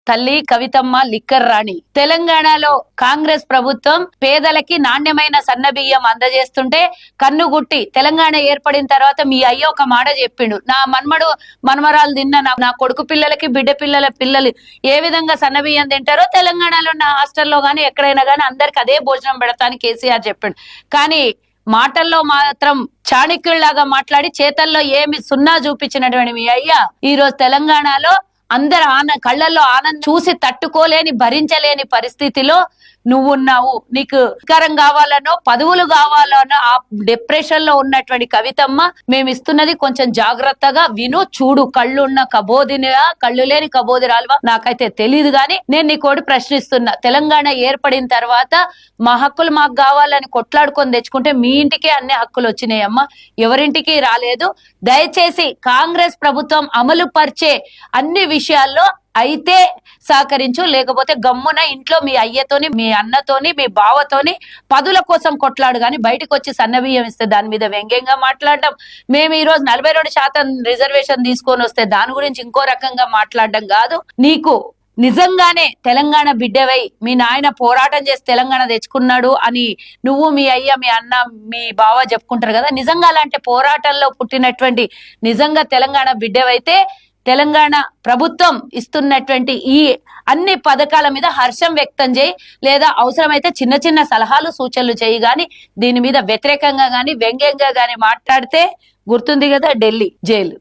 తల్లి కవితమ్మ లిక్కర్ రాణి. తెలంగాణలో కాంగ్రెస్ ప్రభుత్వం పేదలకి నాణ్యమైన సన్నబియ్యం అందజేస్తుంటే కన్నుగుట్టి తెలంగాణ ఏర్పడిన తర్వాత మీ అయ్య ఒక మాట చెప్పిండు, నా మనమరాలు తిన్న నా కొడుకు పిల్లలకి బిడ్డ పిల్లలు ఏ విధంగా సన్నబియ్యం తింటారో తెలంగాణలో నా హాస్టల్లో గానీ ఎక్కడైనా గానీ అందరికి అదే భోజనం పెడతాను కేసీఆర్ చెప్పిండు. కానీ మాటల్లో మాత్రం చాణక్యుల్లాగా మాట్లాడి చేతల్లో ఏమి సున్నా చూపించినటువంటి మీ అయ్య ఈ రోజు తెలంగాణలో అందరు కళ్ళల్లో ఆనందం చూసి తట్టుకోలేని భరించలేని పరిస్థితిలో నువ్వున్నావు. నీకు అధికారం కావాలనో పదవులు కావాలనో ఆ డిప్రెషన్ లో ఉన్నటువంటి కవితమ్మ మేము ఇస్తున్నది కొంచెం జాగ్రత్తగా విను, చూడు. కళ్ళున్న కబోదినివా కళ్ళు లేని కబోదిరాలువా నాకైతే తెలియదు, గాని నేను నీకోటి ప్రశ్నిస్తున్నా. తెలంగాణ ఏర్పడిన తర్వాత మా హక్కులు మాకు కావాలని కొట్లాడుకొని తెచ్చుకుంటే మీ ఇంటికే అన్ని హక్కులు వచ్చినాయమ్మా, ఎవరింటికి రాలేదు. దయచేసి కాంగ్రెస్ ప్రభుత్వం అమలు పరిచే అన్ని విషయాల్లో అయితే సహకరించు, లేకపోతే గమ్మున ఇంట్లో మీ అయ్యతోని మీ అన్నతోని మీ బావతోని పదుల కోసం కొట్లాడు. గాని బయటకు వచ్చి సన్నబియ్యం ఇస్తే దాని మీద వ్యంగ్యంగా మాట్లాడడం, మేము ఈ రోజు 42% రిజర్వేషన్ తీసుకొని వస్తే దాని గురించి ఇంకో రకంగా మాట్లాడడం కాదు. నీకు నిజంగానే తెలంగాణ బిడ్డవై మీ నాయన పోరాటం చేసి తెలంగాణ తెచ్చుకున్నాడు అని నువ్వు మీ అయ్య మీ అన్న మీ బావ చెప్పుకుంటారు కదా, నిజంగా అలాంటి పోరాటంలో పుట్టినటువంటి నిజంగా తెలంగాణ బిడ్డవైతే తెలంగాణ ప్రభుత్వం ఇస్తున్నటువంటి ఈ అన్ని పథకాల మీద హర్షం వ్యక్తం చేయి, లేదా అవసరమైతే చిన్న చిన్న సలహాలు సూచనలు చేయి. గాని దీని మీద వ్యతిరేకంగా గాని వ్యంగ్యంగా గాని మాట్లాడితే గుర్తుంది కదా ఢిల్లీ జైలు.